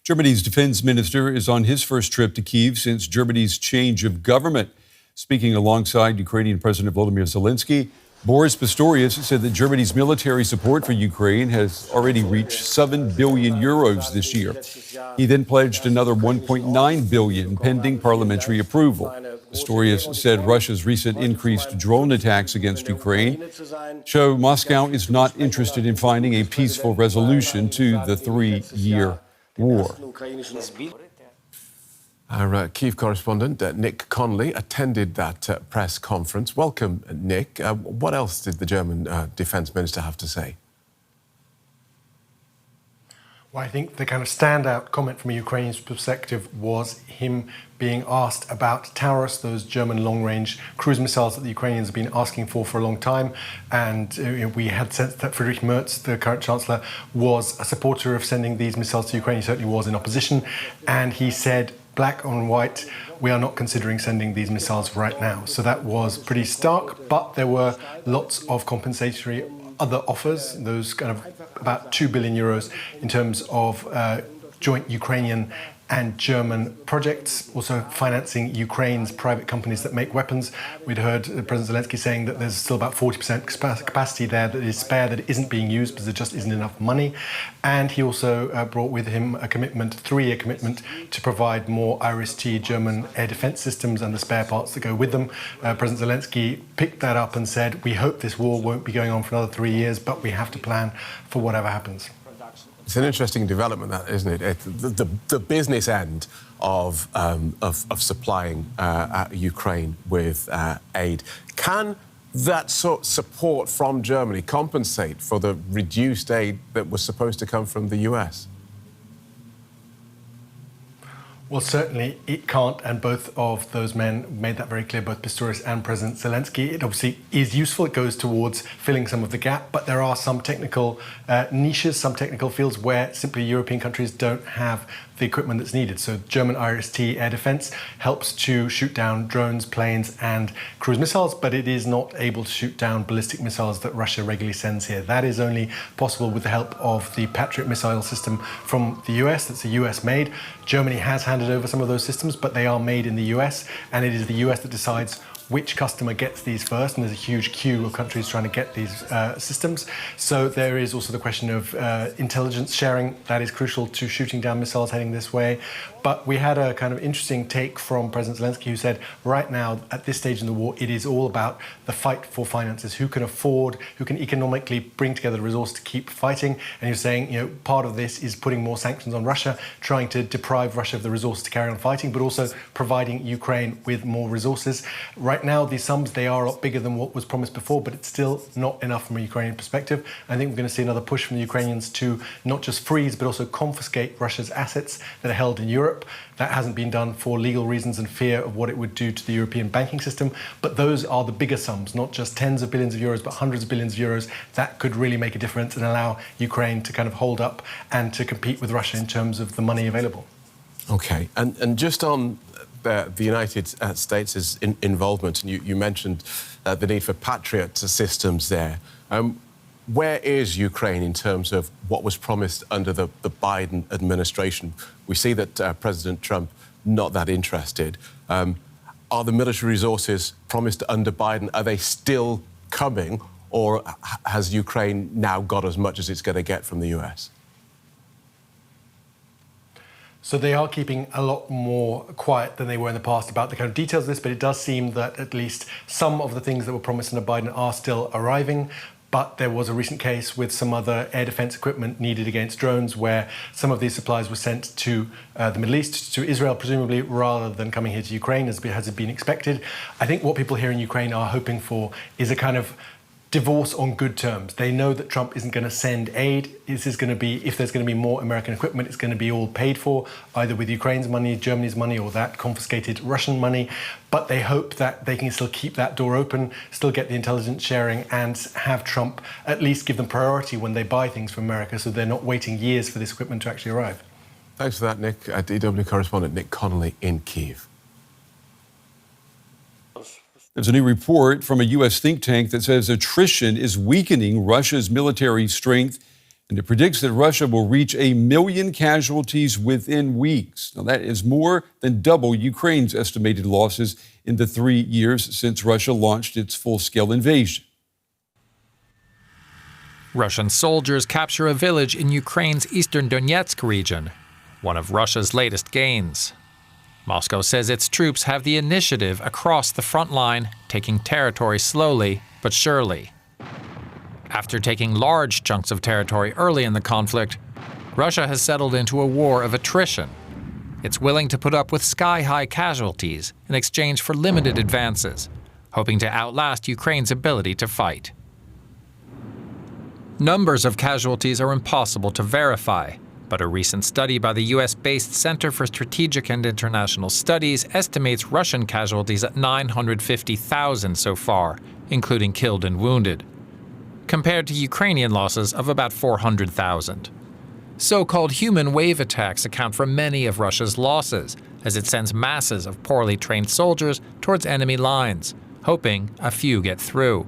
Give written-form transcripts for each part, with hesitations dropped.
Germany's defense minister is on his first trip to Kyiv since Germany's change of government. Speaking alongside Ukrainian President Volodymyr Zelenskyy, Boris Pistorius said that Germany's military support for Ukraine has already reached 7 billion euros this year. He then pledged another 1.9 billion pending parliamentary approval. Pistorius said Russia's recent increased drone attacks against Ukraine show Moscow is not interested in finding a peaceful resolution to the 3-year war. Our Kyiv correspondent, Nick Connolly, attended that press conference. Welcome, Nick. What else did the German defence minister have to say? Well, I think the kind of standout comment from a Ukrainian perspective was him being asked about Taurus, those German long-range cruise missiles that the Ukrainians have been asking for a long time. And we had sensed that Friedrich Merz, the current chancellor, was a supporter of sending these missiles to Ukraine. He certainly was in opposition. And he said, black on white, we are not considering sending these missiles right now. So that was pretty stark, but there were lots of compensatory other offers, those kind of about 2 billion euros in terms of joint Ukrainian and German projects, also financing Ukraine's private companies that make weapons. We'd heard President Zelenskyy saying that there's still about 40% capacity there that is spare, that isn't being used because there just isn't enough money. And he also brought with him a commitment, 3-year commitment, to provide more IRIS-T German air defense systems and the spare parts that go with them. President Zelenskyy picked that up and said, we hope this war won't be going on for another 3 years, but we have to plan for whatever happens. It's an interesting development, that, isn't it? The business end of supplying Ukraine with aid. Can that sort of support from Germany compensate for the reduced aid that was supposed to come from the US? Well, certainly it can't, and both of those men made that very clear, both Pistorius and President Zelenskyy. It obviously is useful, it goes towards filling some of the gap, but there are some technical niches, some technical fields where simply European countries don't have the equipment that's needed. So German IRIS-T air defense helps to shoot down drones, planes and cruise missiles, but it is not able to shoot down ballistic missiles that Russia regularly sends here. That is only possible with the help of the Patriot missile system from the US, that's a US made. Germany has handed over some of those systems, but they are made in the US, and it is the US that decides which customer gets these first, and there's a huge queue of countries trying to get these systems. So there is also the question of intelligence sharing. That is crucial to shooting down missiles heading this way. But we had a kind of interesting take from President Zelenskyy, who said, right now, at this stage in the war, it is all about the fight for finances. Who can afford, who can economically bring together the resource to keep fighting? And he was saying, you know, part of this is putting more sanctions on Russia, trying to deprive Russia of the resources to carry on fighting, but also providing Ukraine with more resources. Right now, these sums, they are a lot bigger than what was promised before, but it's still not enough from a Ukrainian perspective. I think we're going to see another push from the Ukrainians to not just freeze, but also confiscate Russia's assets that are held in Europe. That hasn't been done for legal reasons and fear of what it would do to the European banking system. But those are the bigger sums, not just tens of billions of euros, but hundreds of billions of euros. That could really make a difference and allow Ukraine to kind of hold up and to compete with Russia in terms of the money available. OK. And just on the United States' involvement, and you mentioned the need for Patriot systems there. Where is Ukraine in terms of what was promised under the Biden administration? We see that President Trump not that interested. Are the military resources promised under Biden, are they still coming, or has Ukraine now got as much as it's going to get from the US? So they are keeping a lot more quiet than they were in the past about the kind of details of this, but it does seem that at least some of the things that were promised under Biden are still arriving. But there was a recent case with some other air defense equipment needed against drones where some of these supplies were sent to the Middle East, to Israel presumably, rather than coming here to Ukraine as had been expected. I think what people here in Ukraine are hoping for is a kind of divorce on good terms. They know that Trump isn't going to send aid. This is going to be, if there's going to be more American equipment, it's going to be all paid for, either with Ukraine's money, Germany's money, or that confiscated Russian money. But they hope that they can still keep that door open, still get the intelligence sharing, and have Trump at least give them priority when they buy things from America, so they're not waiting years for this equipment to actually arrive. Thanks for that, Nick. DW correspondent Nick Connolly in Kyiv. There's a new report from a U.S. think tank that says attrition is weakening Russia's military strength And it predicts that Russia will reach 1 million casualties within weeks. Now, that is more than double Ukraine's estimated losses in the 3 years since Russia launched its full-scale invasion. Russian soldiers capture a village in Ukraine's eastern Donetsk region, one of Russia's latest gains. Moscow says its troops have the initiative across the front line, taking territory slowly but surely. After taking large chunks of territory early in the conflict, Russia has settled into a war of attrition. It's willing to put up with sky-high casualties in exchange for limited advances, hoping to outlast Ukraine's ability to fight. Numbers of casualties are impossible to verify, but a recent study by the US-based Center for Strategic and International Studies estimates Russian casualties at 950,000 so far, including killed and wounded, compared to Ukrainian losses of about 400,000. So-called human wave attacks account for many of Russia's losses, as it sends masses of poorly trained soldiers towards enemy lines, hoping a few get through.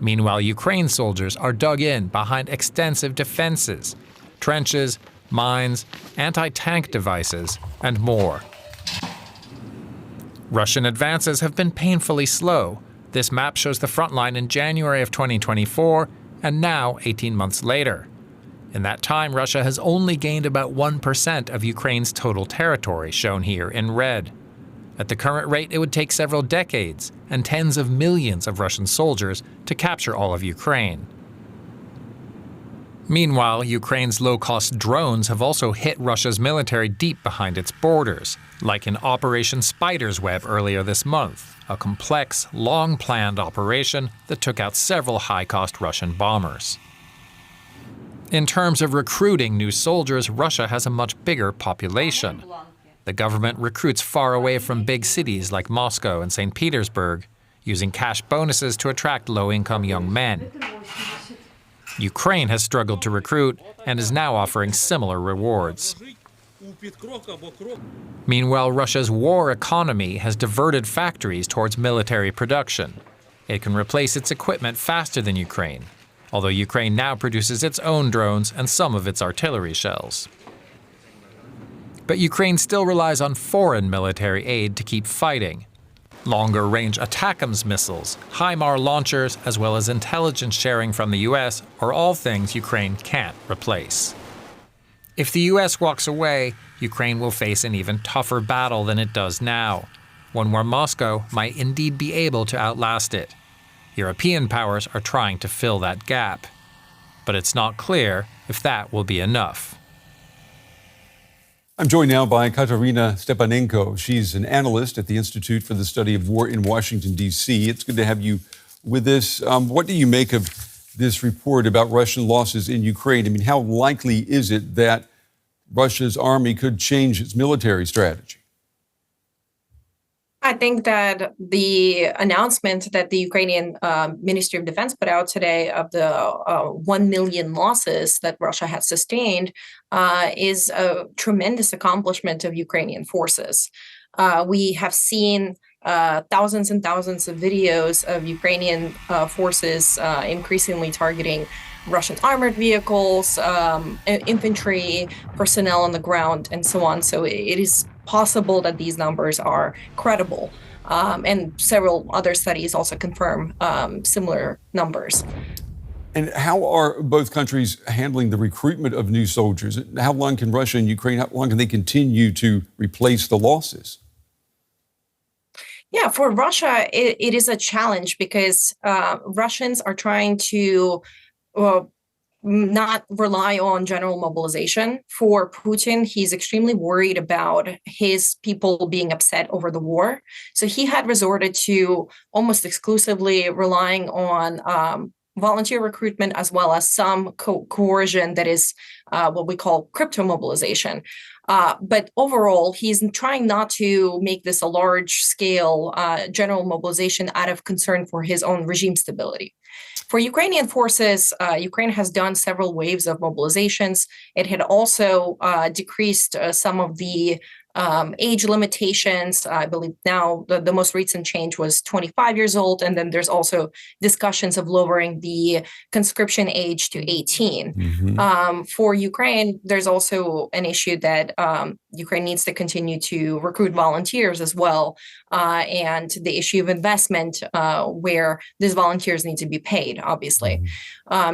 Meanwhile, Ukraine's soldiers are dug in behind extensive defenses, trenches, mines, anti-tank devices, and more. Russian advances have been painfully slow. This map shows the front line in January of 2024, and now 18 months later. In that time, Russia has only gained about 1% of Ukraine's total territory, shown here in red. At the current rate, it would take several decades and tens of millions of Russian soldiers to capture all of Ukraine. Meanwhile, Ukraine's low-cost drones have also hit Russia's military deep behind its borders, like in Operation Spider's Web earlier this month, a complex, long-planned operation that took out several high-cost Russian bombers. In terms of recruiting new soldiers, Russia has a much bigger population. The government recruits far away from big cities like Moscow and St. Petersburg, using cash bonuses to attract low-income young men. Ukraine has struggled to recruit and is now offering similar rewards. Meanwhile, Russia's war economy has diverted factories towards military production. It can replace its equipment faster than Ukraine, although Ukraine now produces its own drones and some of its artillery shells. But Ukraine still relies on foreign military aid to keep fighting. Longer-range ATACMS missiles, HIMARS launchers, as well as intelligence sharing from the US are all things Ukraine can't replace. If the US walks away, Ukraine will face an even tougher battle than it does now, one where Moscow might indeed be able to outlast it. European powers are trying to fill that gap, but it's not clear if that will be enough. I'm joined now by Kateryna Stepanenko. She's an analyst at the Institute for the Study of War in Washington, D.C. It's good to have you with us. What do you make of this report about Russian losses in Ukraine? I mean, how likely is it that Russia's army could change its military strategy? I think that the announcement that the Ukrainian Ministry of Defense put out today of the 1 million losses that Russia has sustained is a tremendous accomplishment of Ukrainian forces. We have seen thousands and thousands of videos of Ukrainian forces increasingly targeting Russian armored vehicles, infantry, personnel on the ground, and so on. So it is possible that these numbers are credible. And several other studies also confirm similar numbers. And how are both countries handling the recruitment of new soldiers? How long can Russia and Ukraine, how long can they continue to replace the losses? Yeah, for Russia, it is a challenge because Russians are trying to not rely on general mobilization. For Putin, he's extremely worried about his people being upset over the war. So he had resorted to almost exclusively relying on volunteer recruitment as well as some coercion that is what we call crypto mobilization. But overall, he's trying not to make this a large-scale general mobilization out of concern for his own regime stability. For Ukrainian forces, Ukraine has done several waves of mobilizations. It had also decreased some of the age limitations. I believe now the most recent change was 25 years old. And then there's also discussions of lowering the conscription age to 18. For Ukraine, there's also an issue that Ukraine needs to continue to recruit volunteers as well. And the issue of investment, where these volunteers need to be paid, obviously.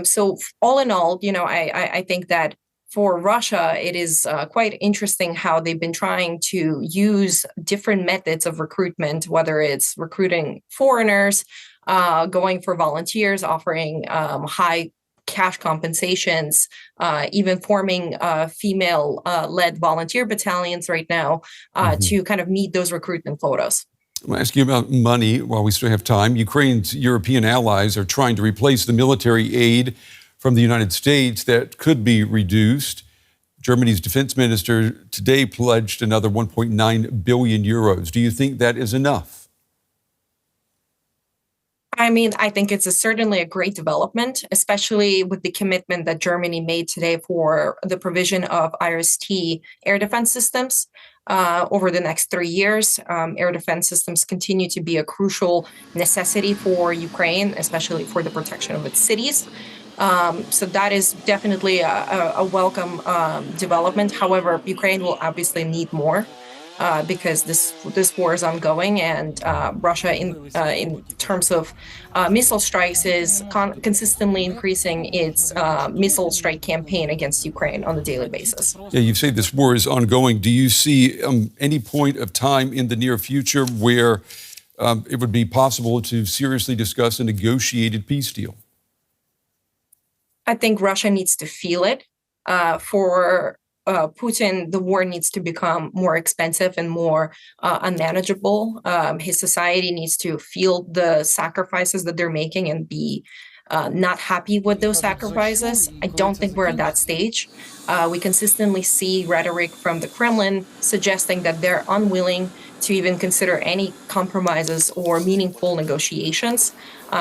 So all in all, I think that for Russia, it is quite interesting how they've been trying to use different methods of recruitment, whether it's recruiting foreigners, going for volunteers, offering high cash compensations, even forming female-led volunteer battalions right now to kind of meet those recruitment quotas. I'll ask you about money while we still have time. Ukraine's European allies are trying to replace the military aid from the United States that could be reduced. Germany's defense minister today pledged another 1.9 billion euros. Do you think that is enough? I mean, I think it's certainly a great development, especially with the commitment that Germany made today for the provision of IRIS-T air defense systems over the next 3 years. Air defense systems continue to be a crucial necessity for Ukraine, especially for the protection of its cities. So that is definitely a welcome development. However, Ukraine will obviously need more because this war is ongoing, and Russia, in terms of missile strikes, is consistently increasing its missile strike campaign against Ukraine on a daily basis. Yeah, you say this war is ongoing. Do you see any point of time in the near future where it would be possible to seriously discuss a negotiated peace deal? I think Russia needs to feel it. For Putin, the war needs to become more expensive and more unmanageable. His society needs to feel the sacrifices that they're making and be not happy with those sacrifices. I don't think we're at that stage. We consistently see rhetoric from the Kremlin suggesting that they're unwilling to even consider any compromises or meaningful negotiations.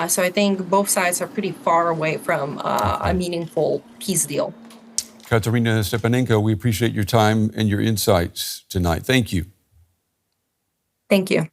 So I think both sides are pretty far away from a meaningful peace deal. Kateryna Stepanenko, we appreciate your time and your insights tonight. Thank you. Thank you.